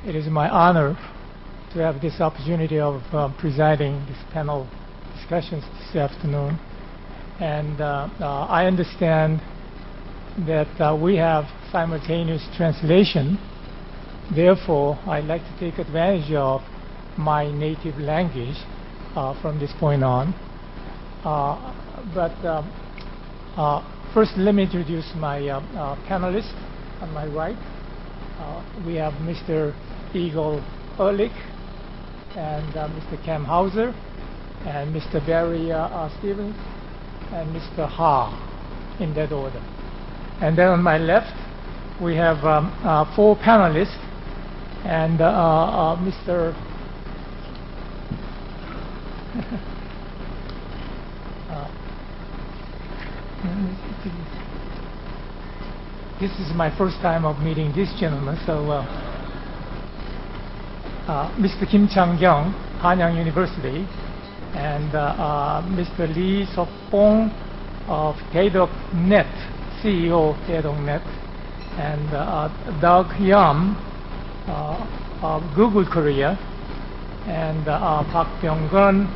It is my honor to have this opportunity of presiding this panel discussions this afternoon. And I understand that we have simultaneous translation. Therefore, I'd like to take advantage of my native language from this point on. First, let me introduce my panelists on my right. We have Mr. Eagle Ehrlich and Mr. Cam Hauser and Mr. Barry Stevens and Mr. Ha, in that order. And then on my left, we have 4 panelists and Mr. This is my first time of meeting this gentleman, so Mr. Kim Chang-kyung, Hanyang University, and Mr. Lee Sok-bong of Daedok.net, CEO of Daedok.net, and Doug Yam of Google Korea, and Park Byung-gun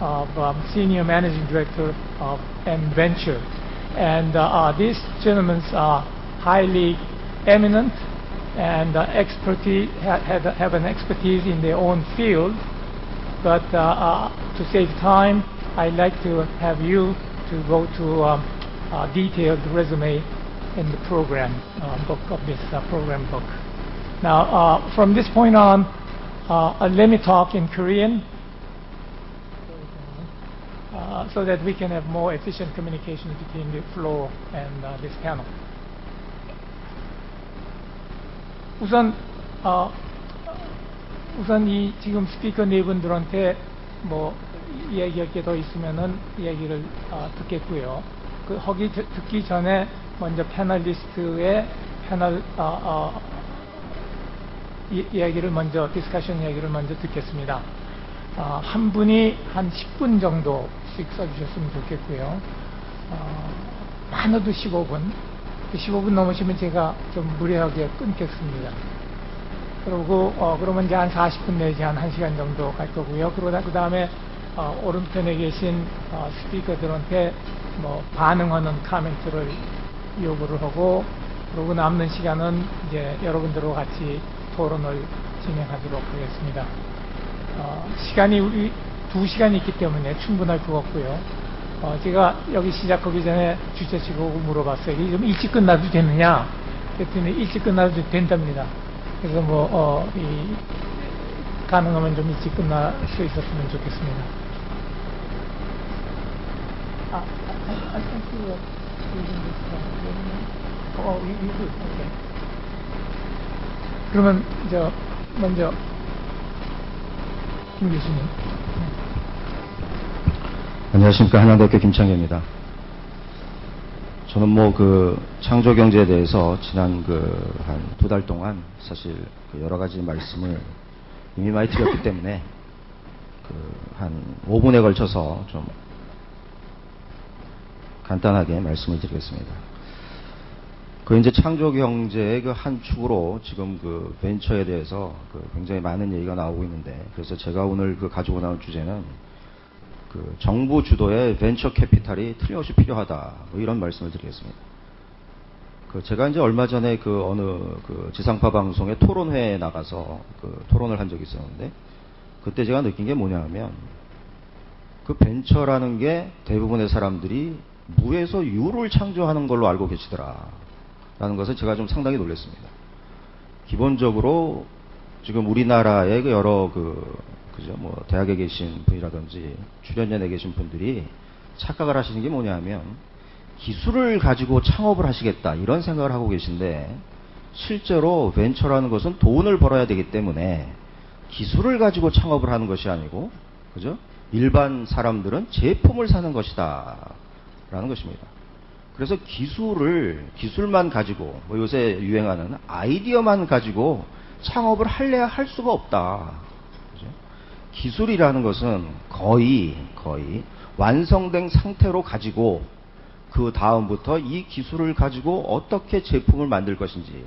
of Senior Managing Director of M-Venture. And these gentlemen are highly eminent and have an expertise in their own field. But to save time, I'd like to have you to go to a detailed resume in the program book of this program book. Now, from this point on, let me talk in Korean so that we can have more efficient communication between the floor and this panel. 우선 이 지금 스피커 네 분들한테 뭐 이야기할 게 더 있으면은 이야기를 듣겠고요. 거기 듣기 전에 먼저 패널리스트의 패널 이야기를 먼저 디스커션 이야기를 먼저 듣겠습니다. 한 분이 한 10분 정도씩 써주셨으면 좋겠고요. 많아도 15분. 15분 넘으시면 제가 좀 무례하게 끊겠습니다. 그러면 이제 한 40분 내지 한 1시간 정도 갈 거고요. 그 다음에 오른편에 계신 스피커들한테 뭐 반응하는 코멘트를 요구를 하고, 그리고 남는 시간은 이제 여러분들과 같이 토론을 진행하도록 하겠습니다. 시간이 우리 2시간이 있기 때문에 충분할 것 같고요. 제가 여기 시작하기 전에 주최 측하고 물어봤어요. 이게 좀 일찍 끝나도 되느냐? 그랬더니 일찍 끝나도 된답니다. 그래서 가능하면 좀 일찍 끝날 수 있었으면 좋겠습니다. 그러면 먼저 김 교수님. 안녕하십니까. 한양대학교 김창규입니다. 저는 창조경제에 대해서 지난 한 2달 동안 사실 여러 가지 말씀을 이미 많이 드렸기 때문에 한 5분에 걸쳐서 좀 간단하게 말씀을 드리겠습니다. 이제 창조경제의 한 축으로 지금 벤처에 대해서 굉장히 많은 얘기가 나오고 있는데, 그래서 제가 오늘 가지고 나온 주제는 정부 주도의 벤처 캐피탈이 틀림없이 필요하다, 이런 말씀을 드리겠습니다. 제가 이제 얼마 전에 어느 지상파 방송의 토론회에 나가서 토론을 한 적이 있었는데, 그때 제가 느낀 게 뭐냐면 벤처라는 게 대부분의 사람들이 무에서 유를 창조하는 걸로 알고 계시더라라는 것을 제가 좀 상당히 놀랐습니다. 기본적으로 지금 우리나라의 여러 대학에 계신 분이라든지 출연연에 계신 분들이 착각을 하시는 게 뭐냐면 기술을 가지고 창업을 하시겠다, 이런 생각을 하고 계신데, 실제로 벤처라는 것은 돈을 벌어야 되기 때문에 기술을 가지고 창업을 하는 것이 아니고, 그죠? 일반 사람들은 제품을 사는 것이다 라는 것입니다. 그래서 기술만 가지고, 요새 유행하는 아이디어만 가지고 창업을 할래야 할 수가 없다. 그죠? 기술이라는 것은 거의 완성된 상태로 가지고, 그 다음부터 이 기술을 가지고 어떻게 제품을 만들 것인지,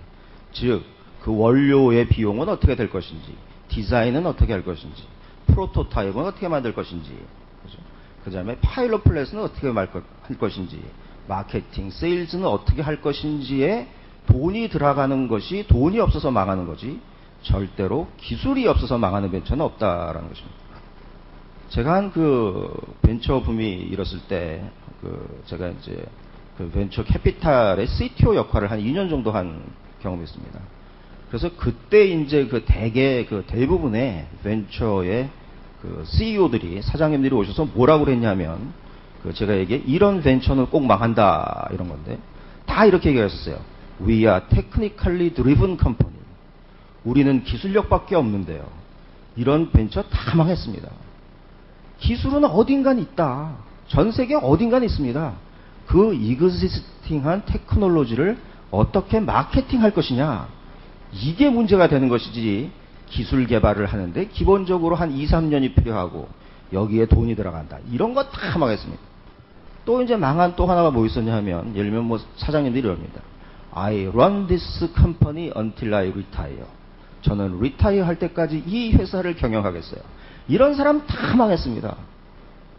즉 그 원료의 비용은 어떻게 될 것인지, 디자인은 어떻게 할 것인지, 프로토타입은 어떻게 만들 것인지, 그죠? 그 다음에 파일럿 플랫은 어떻게 할 것인지, 마케팅, 세일즈는 어떻게 할 것인지에 돈이 들어가는 것이 돈이 없어서 망하는 거지, 절대로 기술이 없어서 망하는 벤처는 없다라는 것입니다. 제가 한 그 벤처 붐이 일었을 때, 제가 이제 그 벤처 캐피탈의 CTO 역할을 한 2년 정도 한 경험이 있습니다. 그래서 그때 이제 그 대부분의 벤처의 그 CEO들이, 사장님들이 오셔서 뭐라고 그랬냐면, 제가 이런 벤처는 꼭 망한다, 이런 건데, 다 이렇게 얘기했었어요. We are technically driven company. 우리는 기술력밖에 없는데요. 이런 벤처 다 망했습니다. 기술은 어딘간 있다. 전 세계 어딘간 있습니다. 그 existing한 테크놀로지를 어떻게 마케팅할 것이냐. 이게 문제가 되는 것이지, 기술 개발을 하는데 기본적으로 한 2, 3년이 필요하고 여기에 돈이 들어간다. 이런 거 다 망했습니다. 또 이제 망한 또 하나가 뭐 있었냐 하면, 예를 들면 뭐 사장님들이 이럽니다. I run this company until I retire. 저는 리타이어 할 때까지 이 회사를 경영하겠어요. 이런 사람 다 망했습니다.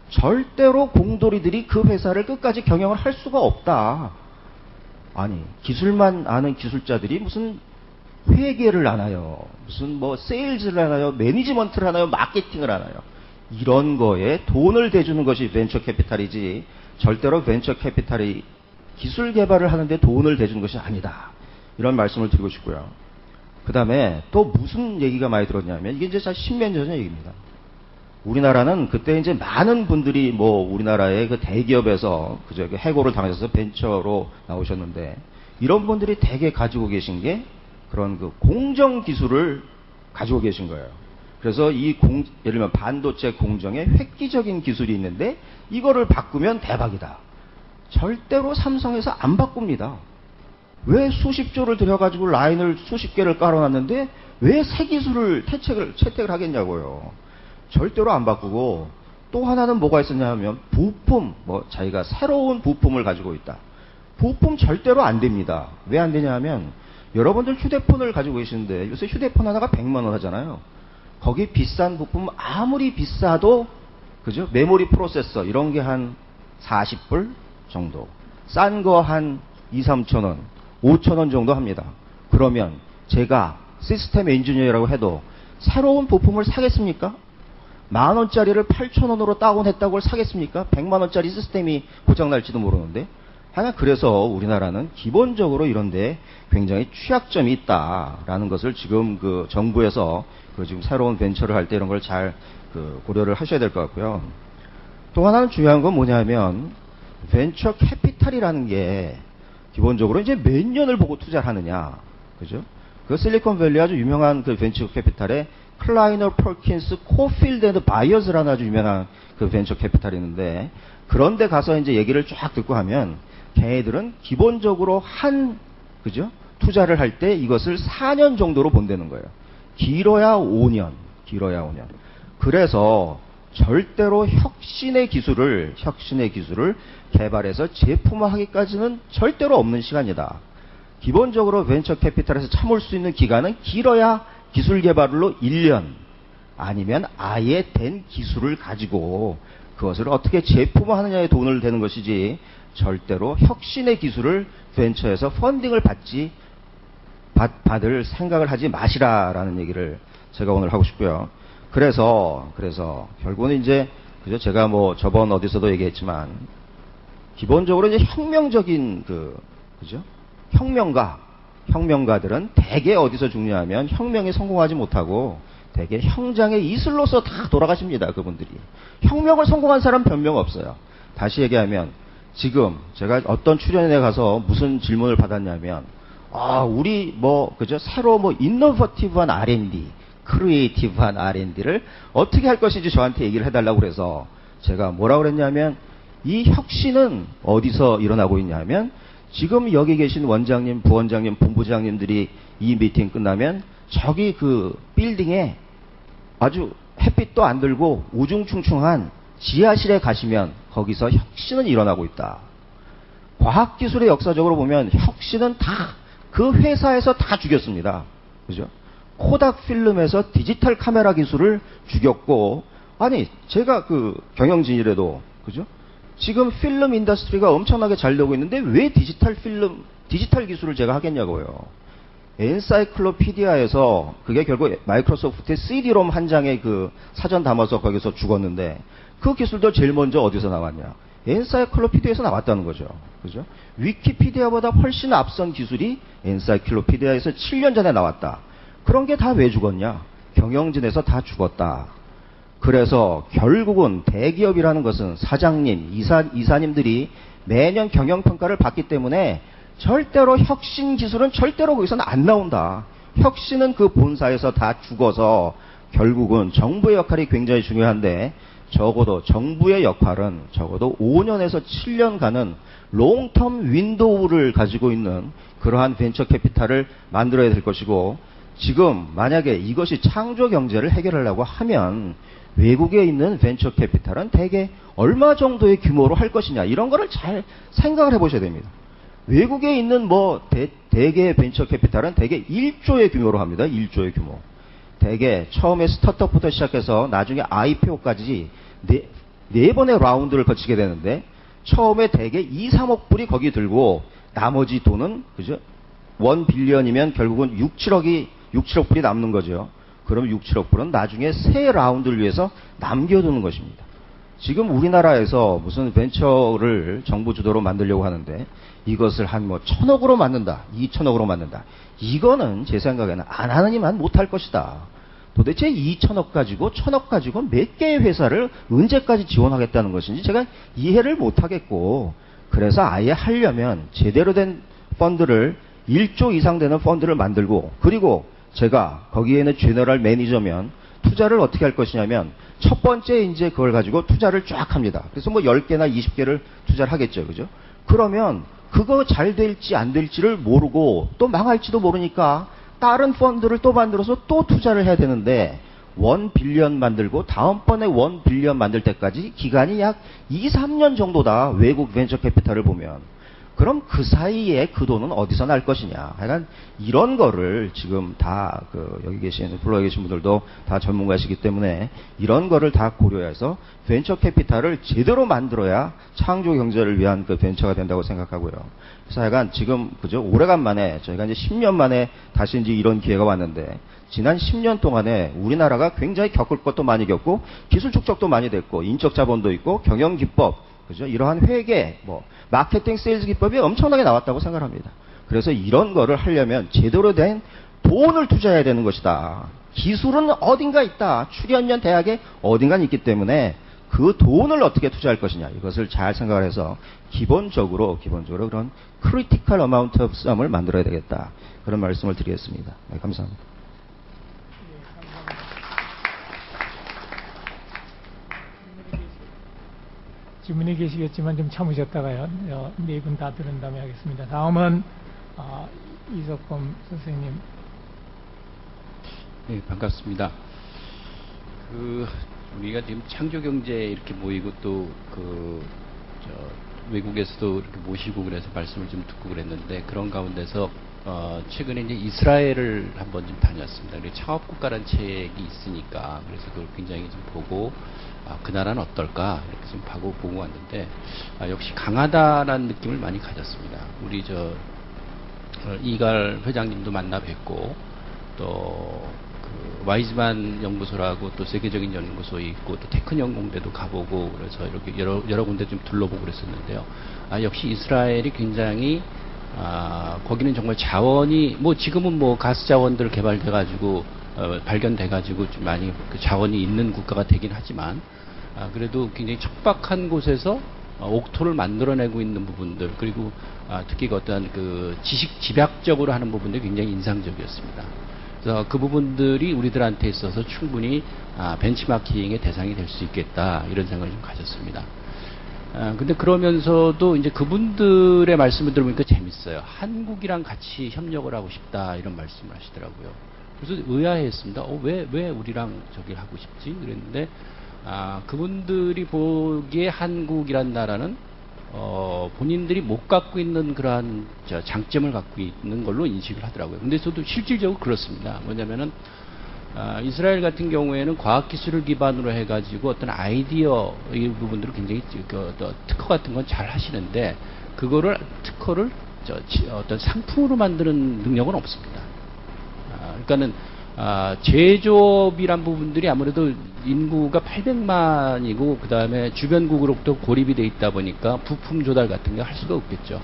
절대로 공돌이들이 그 회사를 끝까지 경영을 할 수가 없다. 아니, 기술만 아는 기술자들이 무슨 회계를 하나요? 무슨 뭐 세일즈를 하나요? 매니지먼트를 하나요? 마케팅을 하나요? 이런 거에 돈을 대주는 것이 벤처 캐피탈이지, 절대로 벤처 캐피탈이 기술 개발을 하는데 돈을 대주는 것이 아니다. 이런 말씀을 드리고 싶고요. 그 다음에 또 무슨 얘기가 많이 들었냐면, 이게 이제 10년 전의 얘기입니다. 우리나라는 그때 이제 많은 분들이 뭐 우리나라의 그 대기업에서 그 해고를 당하셔서 벤처로 나오셨는데, 이런 분들이 대개 가지고 계신 게 그런 그 공정 기술을 가지고 계신 거예요. 그래서 예를 들면 반도체 공정에 획기적인 기술이 있는데 이거를 바꾸면 대박이다. 절대로 삼성에서 안 바꿉니다. 왜 수십 조를 들여가지고 라인을 수십 개를 깔아놨는데 왜 새 기술을 채택을 하겠냐고요. 절대로 안 바꾸고, 또 하나는 뭐가 있었냐 하면 부품, 자기가 새로운 부품을 가지고 있다. 부품 절대로 안 됩니다. 왜 안 되냐 하면, 여러분들 휴대폰을 가지고 계시는데 요새 휴대폰 하나가 100만 원 하잖아요. 거기 비싼 부품 아무리 비싸도, 그죠? 메모리 프로세서 이런 게 한 40불 정도, 싼 거 한 2, 3천 원, 5천 원 정도 합니다. 그러면 제가 시스템 엔지니어라고 해도 새로운 부품을 사겠습니까? 10,000원짜리를 8,000원으로 다운했다고 사겠습니까? 100만원짜리 시스템이 고장날지도 모르는데. 하여간 그래서 우리나라는 기본적으로 이런데 굉장히 취약점이 있다라는 것을 지금 그 정부에서 지금 새로운 벤처를 할 때 이런 걸 잘 고려를 하셔야 될 것 같고요. 또 하나는 중요한 건 뭐냐면, 벤처 캐피탈이라는 게 기본적으로 이제 몇 년을 보고 투자를 하느냐, 그죠? 그 실리콘밸리 아주 유명한 그 벤처 캐피탈에 클라이너 퍼킨스 코필드 앤드 바이어스라는 아주 유명한 그 벤처 캐피탈이 있는데, 그런데 가서 이제 얘기를 쫙 듣고 하면, 걔네들은 기본적으로 그죠? 투자를 할 때 이것을 4년 정도로 본다는 거예요. 길어야 5년. 그래서 절대로 혁신의 기술을 개발해서 제품화하기까지는 절대로 없는 시간이다. 기본적으로 벤처 캐피탈에서 참을 수 있는 기간은 길어야 기술 개발로 1년, 아니면 아예 된 기술을 가지고 그것을 어떻게 제품화하느냐에 돈을 대는 것이지, 절대로 혁신의 기술을 벤처에서 펀딩을 받을 생각을 하지 마시라라는 얘기를 제가 오늘 하고 싶고요. 그래서 결국은 이제, 그죠? 제가 뭐 저번 어디서도 얘기했지만, 기본적으로 이제 혁명적인 그죠? 혁명가들은 대개 어디서 죽냐면, 혁명에 성공하지 못하고 대개 형장의 이슬로서 다 돌아가십니다. 그분들이. 혁명을 성공한 사람 변명 없어요. 다시 얘기하면, 지금 제가 어떤 출연에 가서 무슨 질문을 받았냐면, 우리 그죠? 새로 이노버티브한 R&D, 크리에이티브한 R&D를 어떻게 할 것인지 저한테 얘기를 해달라고 그래서 제가 뭐라고 그랬냐면, 이 혁신은 어디서 일어나고 있냐면, 지금 여기 계신 원장님, 부원장님, 본부장님들이 이 미팅 끝나면 저기 그 빌딩에 아주 햇빛도 안 들고 우중충충한 지하실에 가시면 거기서 혁신은 일어나고 있다. 과학기술의 역사적으로 보면 혁신은 다 그 회사에서 다 죽였습니다. 그죠? 코닥 필름에서 디지털 카메라 기술을 죽였고, 아니, 제가 그 경영진이라도, 그죠? 지금 필름 인더스트리가 엄청나게 잘 되고 있는데 왜 디지털 기술을 제가 하겠냐고요. 엔사이클로피디아에서 그게 결국 마이크로소프트의 CD-롬 한 장에 그 사전 담아서 거기서 죽었는데 그 기술도 제일 먼저 어디서 나왔냐? 엔사이클로피디아에서 나왔다는 거죠. 그죠? 위키피디아보다 훨씬 앞선 기술이 엔사이클로피디아에서 7년 전에 나왔다. 그런 게 다 왜 죽었냐? 경영진에서 다 죽었다. 그래서 결국은 대기업이라는 것은 사장님, 이사님들이 매년 경영평가를 받기 때문에 절대로 혁신 기술은 절대로 거기서는 안 나온다. 혁신은 그 본사에서 다 죽어서 결국은 정부의 역할이 굉장히 중요한데 적어도 정부의 역할은 적어도 5년에서 7년간은 롱텀 윈도우를 가지고 있는 그러한 벤처 캐피탈을 만들어야 될 것이고 지금 만약에 이것이 창조 경제를 해결하려고 하면 외국에 있는 벤처 캐피탈은 대개 얼마 정도의 규모로 할 것이냐 이런 거를 잘 생각을 해보셔야 됩니다. 외국에 있는 대개 벤처 캐피탈은 대개 1조의 규모로 합니다. 1조의 규모. 대개 처음에 스타트업부터 시작해서 나중에 IPO까지 네 번의 라운드를 거치게 되는데 처음에 대개 2, 3억 불이 거기 들고 나머지 돈은 그죠? 1 빌리언이면 결국은 6, 7억 불이 남는 거죠. 그럼 6, 7억 불은 나중에 새 라운드를 위해서 남겨두는 것입니다. 지금 우리나라에서 무슨 벤처를 정부 주도로 만들려고 하는데 이것을 한 1,000억으로 만든다, 2,000억으로 만든다. 이거는 제 생각에는 안 하는 이만 못할 것이다. 도대체 2,000억 가지고 1,000억 가지고 몇 개의 회사를 언제까지 지원하겠다는 것인지 제가 이해를 못하겠고 그래서 아예 하려면 제대로 된 펀드를 1조 이상 되는 펀드를 만들고 그리고 제가 거기에는 제너럴 매니저면 투자를 어떻게 할 것이냐면 첫 번째 이제 그걸 가지고 투자를 쫙 합니다. 그래서 10개나 20개를 투자를 하겠죠. 그죠? 그러면 그거 잘 될지 안 될지를 모르고 또 망할지도 모르니까 다른 펀드를 또 만들어서 또 투자를 해야 되는데 1 빌리언 만들고 다음번에 1 빌리언 만들 때까지 기간이 약 2, 3년 정도다. 외국 벤처 캐피탈을 보면. 그럼 그 사이에 그 돈은 어디서 날 것이냐. 하여간 이런 거를 지금 다 여기 계신 불러에 계신 분들도 다 전문가시기 때문에 이런 거를 다 고려해서 벤처 캐피탈을 제대로 만들어야 창조 경제를 위한 그 벤처가 된다고 생각하고요. 그래서 하여간 지금 그죠 오래간만에 저희가 이제 10년 만에 다시 이제 이런 기회가 왔는데 지난 10년 동안에 우리나라가 굉장히 겪을 것도 많이 겪고 기술 축적도 많이 됐고 인적 자본도 있고 경영 기법 그죠? 이러한 회계, 마케팅, 세일즈 기법이 엄청나게 나왔다고 생각합니다. 그래서 이런 거를 하려면 제대로 된 돈을 투자해야 되는 것이다. 기술은 어딘가 있다. 출연연 대학에 어딘가 있기 때문에 그 돈을 어떻게 투자할 것이냐. 이것을 잘 생각을 해서 기본적으로 그런 critical amount of sum을 만들어야 되겠다. 그런 말씀을 드리겠습니다. 네, 감사합니다. 질문이 계시겠지만 좀 참으셨다가요. 네 분 다 들은 다음에 하겠습니다. 다음은 이석범 선생님. 네, 반갑습니다. 우리가 지금 창조 경제 이렇게 모이고 또 외국에서도 이렇게 모시고 그래서 말씀을 좀 듣고 그랬는데 그런 가운데서 최근에 이제 이스라엘을 한번 좀 다녔습니다. 그리고 창업국가라는 책이 있으니까 그래서 그걸 굉장히 좀 보고 그 나라는 어떨까 이렇게 좀 보고 왔는데 역시 강하다라는 느낌을 많이 가졌습니다. 우리 이갈 회장님도 만나 뵙고 또 와이즈만 연구소라고 또 세계적인 연구소 있고 또 테크니 연공대도 가보고 그래서 이렇게 여러 군데 좀 둘러보고 그랬었는데요. 역시 이스라엘이 굉장히 거기는 정말 자원이 지금은 가스 자원들 개발돼 가지고 발견돼 가지고 좀 많이 그 자원이 있는 국가가 되긴 하지만 그래도 굉장히 척박한 곳에서 옥토를 만들어내고 있는 부분들 그리고 특히 어떠한 지식 집약적으로 하는 부분들이 굉장히 인상적이었습니다. 그래서 그 부분들이 우리들한테 있어서 충분히 벤치마킹의 대상이 될 수 있겠다 이런 생각을 좀 가졌습니다. 근데 그러면서도 이제 그분들의 말씀을 들어보니까 재밌어요. 한국이랑 같이 협력을 하고 싶다 이런 말씀을 하시더라고요. 그래서 의아했습니다. 왜 우리랑 저기를 하고 싶지? 그랬는데 그분들이 보기에 한국이란 나라는 본인들이 못 갖고 있는 그러한 장점을 갖고 있는 걸로 인식을 하더라고요. 근데 저도 실질적으로 그렇습니다. 뭐냐면은 이스라엘 같은 경우에는 과학기술을 기반으로 해가지고 어떤 아이디어 이 부분들을 굉장히 특허 같은 건 잘 하시는데 그거를 특허를 어떤 상품으로 만드는 능력은 없습니다. 그러니까는 제조업이란 부분들이 아무래도 인구가 800만이고 그 다음에 주변국으로부터 고립이 돼 있다 보니까 부품 조달 같은 게 할 수가 없겠죠.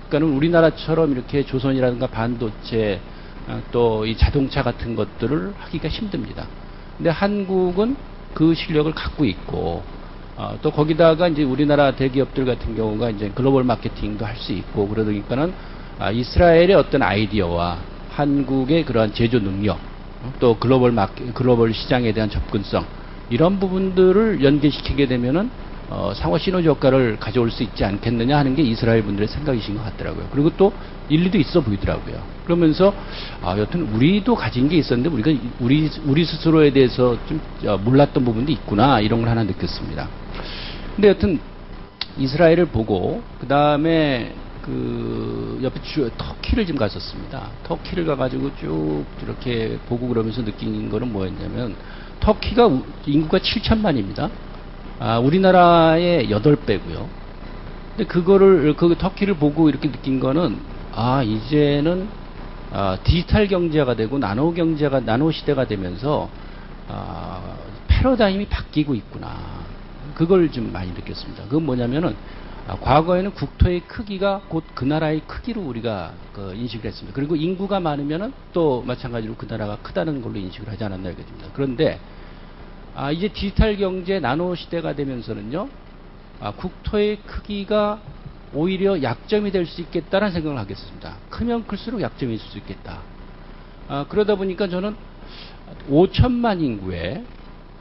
그러니까는 우리나라처럼 이렇게 조선이라든가 반도체 또 이 자동차 같은 것들을 하기가 힘듭니다. 근데 한국은 그 실력을 갖고 있고 또 거기다가 이제 우리나라 대기업들 같은 경우가 이제 글로벌 마케팅도 할 수 있고 그러니까는 이스라엘의 어떤 아이디어와 한국의 그러한 제조 능력 또 글로벌 시장에 대한 접근성 이런 부분들을 연계시키게 되면은 상호 시너지 효과를 가져올 수 있지 않겠느냐 하는 게 이스라엘 분들의 생각이신 것 같더라고요. 그리고 또 일리도 있어 보이더라고요. 그러면서 여튼 우리도 가진 게 있었는데 우리가 우리 스스로에 대해서 좀 몰랐던 부분도 있구나 이런 걸 하나 느꼈습니다. 근데 여튼 이스라엘을 보고 그 다음에 그 옆에 터키를 좀 갔었습니다. 터키를 가가지고 쭉 이렇게 보고 그러면서 느낀 거는 뭐였냐면 터키가 인구가 7천만입니다. 우리나라의 8배고요. 근데 그 터키를 보고 이렇게 느낀 거는 이제는 디지털 경제가 되고 나노 시대가 되면서 패러다임이 바뀌고 있구나. 그걸 좀 많이 느꼈습니다. 그건 뭐냐면은 과거에는 국토의 크기가 곧 그 나라의 크기로 우리가 인식을 했습니다. 그리고 인구가 많으면은 또 마찬가지로 그 나라가 크다는 걸로 인식을 하지 않았나 이거입니다. 그런데 이제 디지털 경제 나노 시대가 되면서는요, 국토의 크기가 오히려 약점이 될 수 있겠다라는 생각을 하겠습니다. 크면 클수록 약점이 있을 수 있겠다. 그러다 보니까 저는 5천만 인구에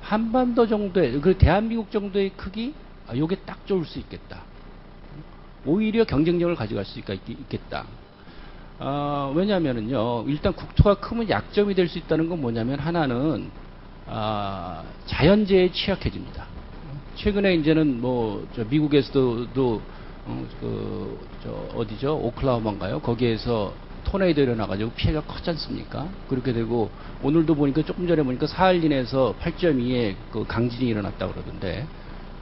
한반도 정도의, 그리고 대한민국 정도의 크기, 요게 딱 좋을 수 있겠다. 오히려 경쟁력을 가져갈 수 있겠다. 왜냐면은요, 일단 국토가 크면 약점이 될 수 있다는 건 뭐냐면, 하나는, 자연재해에 취약해집니다. 최근에 이제는 미국에서도, 어디죠? 오클라호마인가요? 거기에서 토네이도 일어나가지고 피해가 컸지 않습니까? 그렇게 되고, 오늘도 보니까, 조금 전에 보니까 사할린에서 8.2의 그 강진이 일어났다고 그러던데,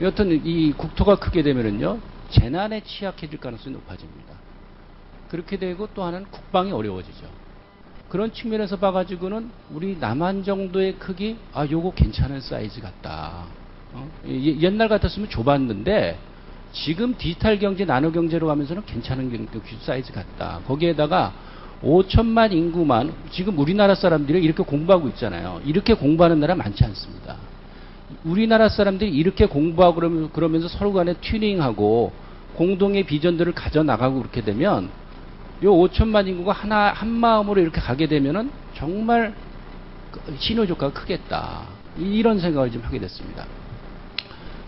여튼 이 국토가 크게 되면은요, 재난에 취약해질 가능성이 높아집니다. 그렇게 되고 또 하나는 국방이 어려워지죠. 그런 측면에서 봐가지고는 우리 남한 정도의 크기, 요거 괜찮은 사이즈 같다. 옛날 같았으면 좁았는데 지금 디지털 경제, 나노 경제로 가면서는 괜찮은 사이즈 같다. 거기에다가 5천만 인구만, 지금 우리나라 사람들이 이렇게 공부하고 있잖아요. 이렇게 공부하는 나라 많지 않습니다. 우리나라 사람들이 이렇게 공부하고 그러면서 서로 간에 튜닝하고 공동의 비전들을 가져나가고 그렇게 되면 요 5천만 인구가 한 마음으로 이렇게 가게 되면은 정말 시너지 효과가 크겠다. 이런 생각을 좀 하게 됐습니다.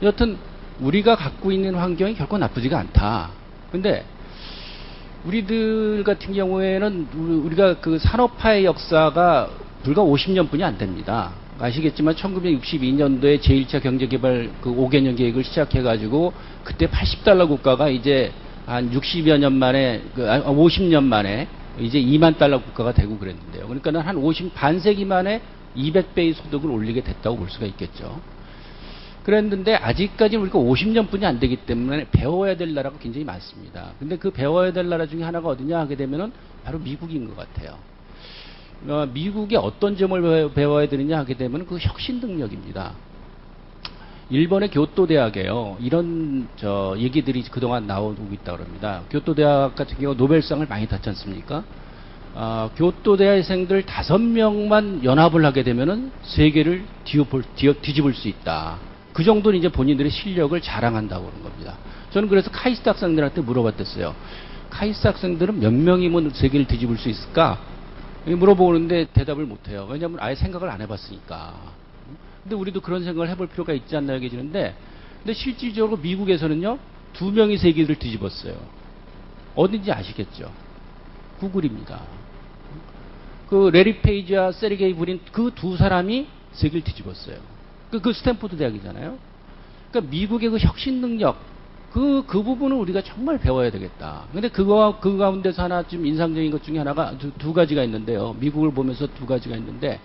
여튼 우리가 갖고 있는 환경이 결코 나쁘지가 않다. 근데 우리들 같은 경우에는 우리가 그 산업화의 역사가 불과 50년뿐이 안 됩니다. 아시겠지만 1962년도에 제1차 경제개발 그 5개년 계획을 시작해가지고 그때 80달러 국가가 이제 한 60여 년 만에, 50년 만에 이제 2만 달러 국가가 되고 그랬는데요. 그러니까 한 반세기 만에 200배의 소득을 올리게 됐다고 볼 수가 있겠죠. 그랬는데 아직까지 우리가 50년뿐이 안 되기 때문에 배워야 될 나라가 굉장히 많습니다. 근데 그 배워야 될 나라 중에 하나가 어디냐 하게 되면은 바로 미국인 것 같아요. 미국의 어떤 점을 배워야 되느냐 하게 되면 그 혁신 능력입니다. 일본의 교토 대학에요. 이런 얘기들이 그동안 나오고 있다고 합니다. 교토 대학 같은 경우 노벨상을 많이 탔지 않습니까? 교토 대학생들 5명만 연합을 하게 되면은 세계를 뒤집을 수 있다. 그 정도는 이제 본인들의 실력을 자랑한다고 그런 겁니다. 저는 그래서 카이스트 학생들한테 물어봤댔어요. 카이스트 학생들은 몇 명이면 세계를 뒤집을 수 있을까? 물어보는데 대답을 못해요. 왜냐하면 아예 생각을 안 해봤으니까. 근데 우리도 그런 생각을 해볼 필요가 있지 않나 얘기해주는데, 근데 실질적으로 미국에서는요, 2명이 세계를 뒤집었어요. 어딘지 아시겠죠? 구글입니다. 그 레리 페이지와 세르게이 브린 그 두 사람이 세계를 뒤집었어요. 그 스탠포드 대학이잖아요. 그러니까 미국의 그 혁신 능력, 그 부분을 우리가 정말 배워야 되겠다. 근데 그 가운데서 하나 좀 인상적인 것 중에 하나가 두 가지가 있는데요. 미국을 보면서 두 가지가 있는데,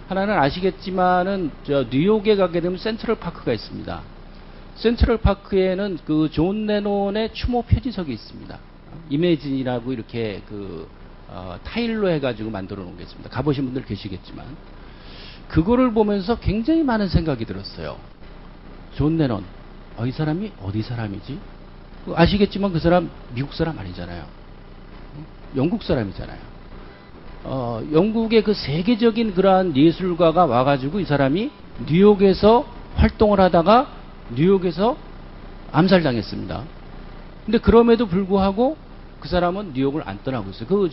하나는 아시겠지만은, 뉴욕에 가게 되면 센트럴 파크가 있습니다. 센트럴 파크에는 그 존 레논의 추모 표지석이 있습니다. 이매진이라고 이렇게 타일로 해가지고 만들어 놓은 게 있습니다. 가보신 분들 계시겠지만. 그거를 보면서 굉장히 많은 생각이 들었어요. 존 레논. 이 사람이 어디 사람이지? 아시겠지만 그 사람 미국 사람 아니잖아요. 영국 사람이잖아요. 영국의 그 세계적인 그러한 예술가가 와가지고 이 사람이 뉴욕에서 활동을 하다가 뉴욕에서 암살당했습니다. 근데 그럼에도 불구하고 그 사람은 뉴욕을 안 떠나고 있어요. 그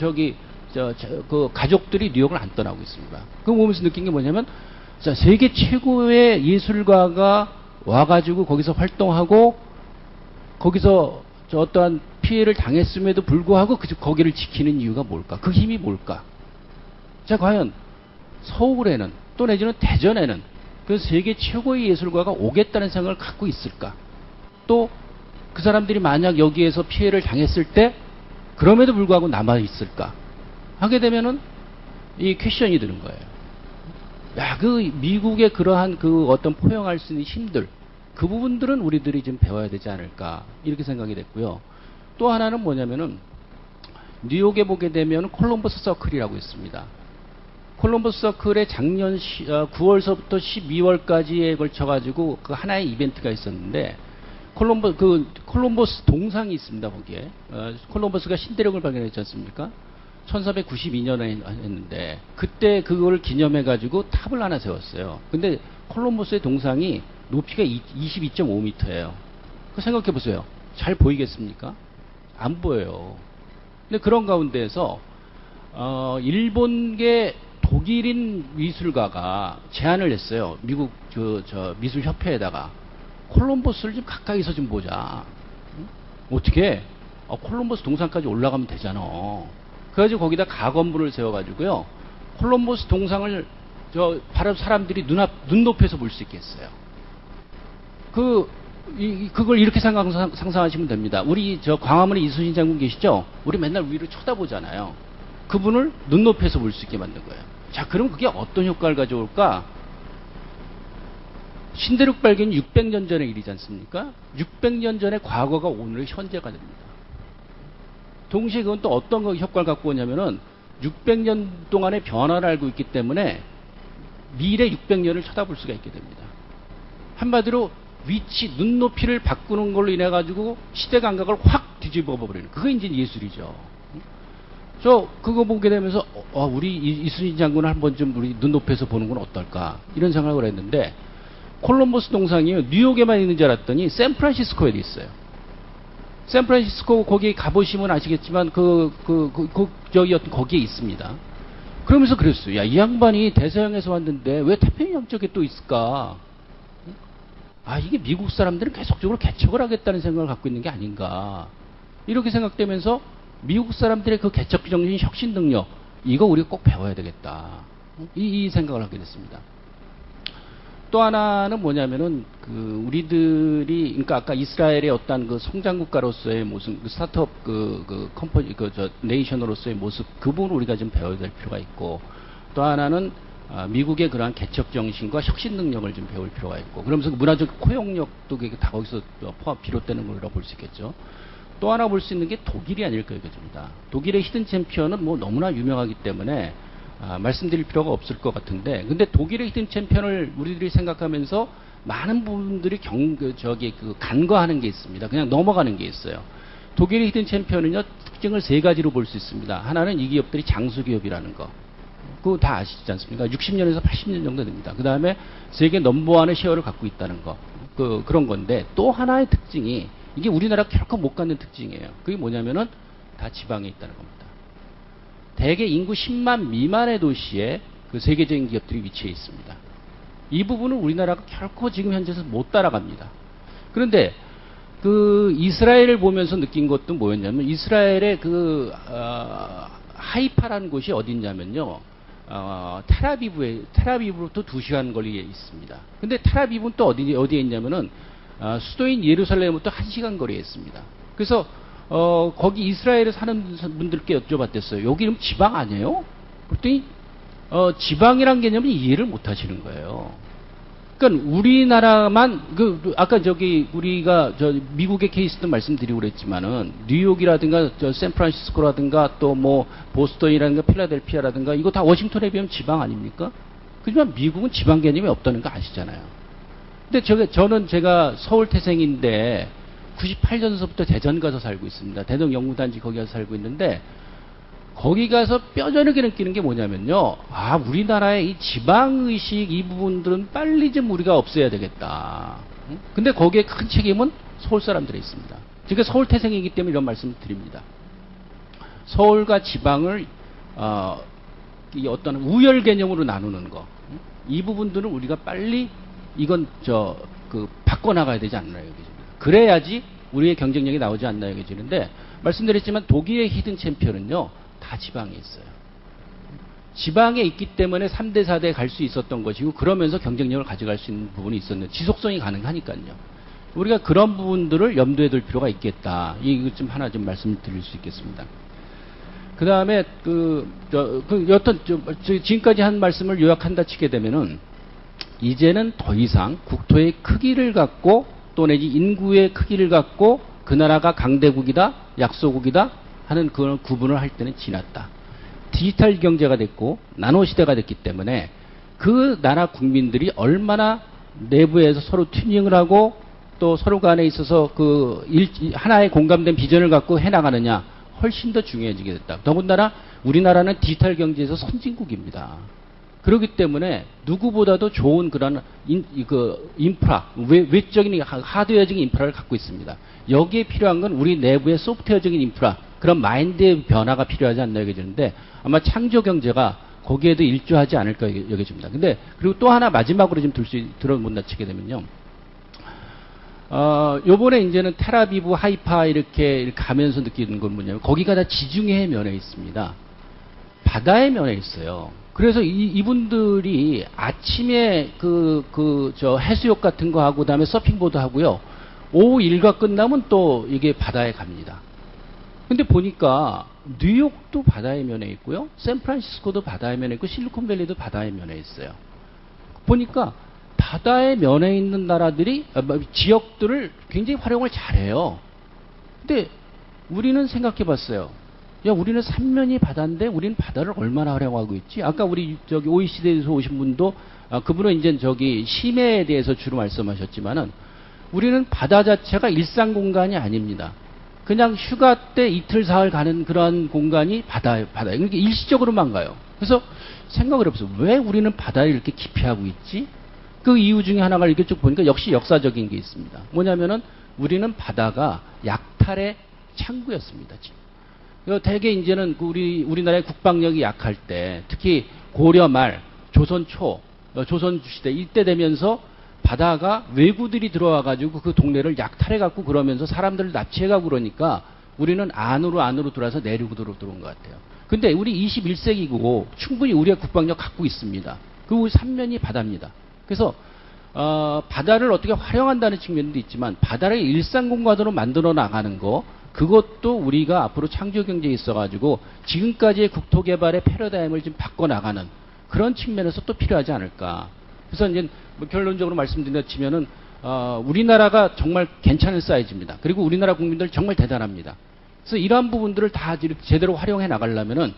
가족들이 뉴욕을 안 떠나고 있습니다. 그거 보면서 느낀 게 뭐냐면, 자, 세계 최고의 예술가가 와가지고 거기서 활동하고 거기서 어떠한 피해를 당했음에도 불구하고 거기를 지키는 이유가 뭘까? 그 힘이 뭘까? 자, 과연 서울에는 또 내지는 대전에는 그 세계 최고의 예술가가 오겠다는 생각을 갖고 있을까? 또 그 사람들이 만약 여기에서 피해를 당했을 때 그럼에도 불구하고 남아 있을까? 하게 되면은 이 퀘션이 드는 거예요. 야, 그 미국의 그러한 그 어떤 포용할 수 있는 힘들, 그 부분들은 우리들이 좀 배워야 되지 않을까, 이렇게 생각이 됐고요. 또 하나는 뭐냐면은 뉴욕에 보게 되면 콜럼버스 서클이라고 있습니다. 콜럼버스 서클에 작년 9월서부터 12월까지에 걸쳐가지고 그 하나의 이벤트가 있었는데, 콜럼버스 동상이 있습니다, 거기에. 콜럼버스가 신대륙을 발견했지 않습니까? 1492년에 했는데, 그때 그걸 기념해가지고 탑을 하나 세웠어요. 근데 콜럼버스의 동상이 높이가 22.5m예요. 그 생각해보세요. 잘 보이겠습니까? 안 보여요. 근데 그런 가운데에서, 일본계 독일인 미술가가 제안을 했어요. 미국 미술협회에다가. 콜럼버스를 좀 가까이서 좀 보자. 어떻게? 콜럼버스 동상까지 올라가면 되잖아. 그래가지고 거기다 가건물을 세워가지고요. 콜럼버스 동상을 바로 사람들이 눈높이에서 볼 수 있게 했어요. 그걸 이렇게 상상하시면 됩니다. 우리 광화문에 이순신 장군 계시죠? 우리 맨날 위로 쳐다보잖아요. 그분을 눈높이에서 볼 수 있게 만든 거예요. 자, 그럼 그게 어떤 효과를 가져올까? 신대륙 발견이 600년 전의 일이지 않습니까? 600년 전의 과거가 오늘 현재가 됩니다. 동시에 그건 또 어떤 효과를 갖고 오냐면은 600년 동안의 변화를 알고 있기 때문에 미래 600년을 쳐다볼 수가 있게 됩니다. 한마디로 위치, 눈높이를 바꾸는 걸로 인해 가지고 시대 감각을 확 뒤집어 버리는, 그게 이제 예술이죠. 그거 보게 되면서 우리 이순신 장군을 한번 좀 우리 눈높이에서 보는 건 어떨까, 이런 생각을 했는데, 콜럼버스 동상이 뉴욕에만 있는 줄 알았더니 샌프란시스코에도 있어요. 샌프란시스코 거기 가보시면 아시겠지만 거기에 있습니다. 그러면서 그랬어요. 야, 이 양반이 대서양에서 왔는데 왜 태평양 쪽에 또 있을까? 이게 미국 사람들은 계속적으로 개척을 하겠다는 생각을 갖고 있는 게 아닌가, 이렇게 생각되면서 미국 사람들의 그 개척 정신, 혁신 능력, 이거 우리가 꼭 배워야 되겠다, 이 생각을 하게 됐습니다. 또 하나는 뭐냐면은 우리들이, 그러니까 아까 이스라엘의 어떤 그 성장 국가로서의 모습, 스타트업 컴퍼니 네이션으로서의 모습, 그 부분을 우리가 좀 배워야 될 필요가 있고, 또 하나는 미국의 그러한 개척 정신과 혁신 능력을 좀 배울 필요가 있고, 그러면서 문화적 포용력도 다 거기서 비롯되는 걸로 볼 수 있겠죠. 또 하나 볼 수 있는 게 독일이 아닐까 여겨집니다. 독일의 히든 챔피언은 뭐 너무나 유명하기 때문에 말씀드릴 필요가 없을 것 같은데, 근데 독일의 히든 챔피언을 우리들이 생각하면서 많은 부분들이 간과하는 게 있습니다. 그냥 넘어가는 게 있어요. 독일의 히든 챔피언은요, 특징을 세 가지로 볼 수 있습니다. 하나는 이 기업들이 장수 기업이라는 거. 그거 다 아시지 않습니까? 60년에서 80년 정도 됩니다. 그 다음에 세계 넘버원의 셰어를 갖고 있다는 거. 그런 건데, 또 하나의 특징이, 이게 우리나라 결코 못 갖는 특징이에요. 그게 뭐냐면은 다 지방에 있다는 겁니다. 대개 인구 10만 미만의 도시에 그 세계적인 기업들이 위치해 있습니다. 이 부분은 우리나라가 결코 지금 현재에서 못 따라갑니다. 그런데 이스라엘을 보면서 느낀 것도 뭐였냐면, 이스라엘의 하이파라는 곳이 어딨냐면요, 텔아비브로부터 2시간 거리에 있습니다. 근데 텔아비브는 또 어디에 있냐면은 수도인 예루살렘부터 1시간 거리에 있습니다. 그래서 거기 이스라엘에 사는 분들께 여쭤봤댔어요. 여기 이름 지방 아니에요? 그랬더니 지방이란 개념을 이해를 못 하시는 거예요. 그러니까 우리나라만 아까 우리가 미국의 케이스도 말씀드리고 그랬지만은 뉴욕이라든가 샌프란시스코라든가 또 뭐 보스턴이라든가 필라델피아라든가 이거 다 워싱턴에 비하면 지방 아닙니까? 그렇지만 미국은 지방 개념이 없다는 거 아시잖아요. 근데 저는 제가 서울 태생인데 98년서부터 대전 가서 살고 있습니다. 대전 연구단지 거기 가서 살고 있는데 거기 가서 뼈저리게 느끼는 게 뭐냐면요. 우리나라의 이 지방의식 이 부분들은 빨리 좀 우리가 없애야 되겠다. 근데 거기에 큰 책임은 서울 사람들에 있습니다. 제가 서울 태생이기 때문에 이런 말씀을 드립니다. 서울과 지방을 이 어떤 우열 개념으로 나누는 거. 이 부분들은 우리가 빨리 이건 바꿔나가야 되지 않나요? 그래야지 우리의 경쟁력이 나오지 않나요? 여겨지는데 말씀드렸지만 독일의 히든 챔피언은요. 다 지방에 있어요. 지방에 있기 때문에 3대, 4대에 갈 수 있었던 것이고 그러면서 경쟁력을 가져갈 수 있는 부분이 있었는데 지속성이 가능하니까요. 우리가 그런 부분들을 염두에 둘 필요가 있겠다. 이거 좀 하나 좀 말씀을 드릴 수 있겠습니다. 그 다음에 여튼 지금까지 한 말씀을 요약한다 치게 되면은 이제는 더 이상 국토의 크기를 갖고 또 내지 인구의 크기를 갖고 그 나라가 강대국이다, 약소국이다 하는 그런 구분을 할 때는 지났다. 디지털 경제가 됐고 나노 시대가 됐기 때문에 그 나라 국민들이 얼마나 내부에서 서로 튜닝을 하고 또 서로 간에 있어서 하나의 공감된 비전을 갖고 해나가느냐 훨씬 더 중요해지게 됐다. 더군다나 우리나라는 디지털 경제에서 선진국입니다. 그렇기 때문에 누구보다도 좋은 그런 인프라, 외적인 하드웨어적인 인프라를 갖고 있습니다. 여기에 필요한 건 우리 내부의 소프트웨어적인 인프라, 그런 마인드의 변화가 필요하지 않나 여겨지는데 아마 창조 경제가 거기에도 일조하지 않을까 여겨집니다. 근데 그리고 또 하나 마지막으로 좀 들어못 치게 되면요. 요번에 이제는 텔아비브, 하이파 이렇게 가면서 느끼는 건 뭐냐면 거기가 다 지중해 면에 있습니다. 바다의 면에 있어요. 그래서 이분들이 아침에 해수욕 같은 거 하고 그다음에 서핑보드 하고요. 오후 일과 끝나면 또 이게 바다에 갑니다. 근데 보니까 뉴욕도 바다의 면에 있고요. 샌프란시스코도 바다의 면에 있고 실리콘밸리도 바다의 면에 있어요. 보니까 바다의 면에 있는 나라들이 지역들을 굉장히 활용을 잘해요. 근데 우리는 생각해 봤어요. 야, 우리는 삼면이 바다인데 우리는 바다를 얼마나 활용하고 있지? 아까 우리 OECD에서 오신 분도 그분은 이제 심해에 대해서 주로 말씀하셨지만은 우리는 바다 자체가 일상 공간이 아닙니다. 그냥 휴가 때 이틀 사흘 가는 그런 공간이 바다예요. 그러니까 일시적으로만 가요. 그래서 생각을 해보세요. 왜 우리는 바다를 이렇게 기피하고 있지? 그 이유 중에 하나가 이렇게 쭉 보니까 역시 역사적인 게 있습니다. 뭐냐면은 우리는 바다가 약탈의 창구였습니다. 지금. 대개 이제는 우리나라의 국방력이 약할 때 특히 고려 말, 조선 초, 조선 시대 이때 되면서 바다가 왜구들이 들어와가지고 그 동네를 약탈해갖고 그러면서 사람들을 납치해가고 그러니까 우리는 안으로 들어와서 내륙으로 들어온 것 같아요. 근데 우리 21세기고 충분히 우리의 국방력 갖고 있습니다. 그 삼면이 바다입니다. 그래서 바다를 어떻게 활용한다는 측면도 있지만 바다를 일상 공간으로 만들어 나가는 거 그것도 우리가 앞으로 창조 경제에 있어가지고 지금까지의 국토 개발의 패러다임을 좀 바꿔나가는 그런 측면에서 또 필요하지 않을까. 그래서 이제 결론적으로 말씀드린다 치면은 우리나라가 정말 괜찮은 사이즈입니다. 그리고 우리나라 국민들 정말 대단합니다. 그래서 이러한 부분들을 다 제대로 활용해 나가려면은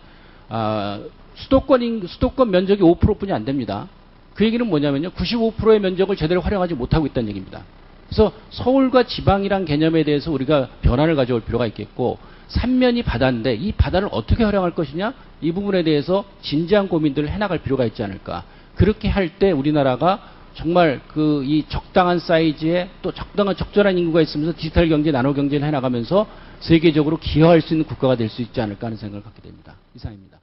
수도권 면적이 5%뿐이 안 됩니다. 그 얘기는 뭐냐면요. 95%의 면적을 제대로 활용하지 못하고 있다는 얘기입니다. 그래서 서울과 지방이란 개념에 대해서 우리가 변화를 가져올 필요가 있겠고 삼면이 바다인데 이 바다를 어떻게 활용할 것이냐 이 부분에 대해서 진지한 고민들을 해나갈 필요가 있지 않을까. 그렇게 할 때 우리나라가 정말 이 적당한 사이즈에 또 적절한 인구가 있으면서 디지털 경제, 나노 경제를 해나가면서 세계적으로 기여할 수 있는 국가가 될 수 있지 않을까 하는 생각을 갖게 됩니다. 이상입니다.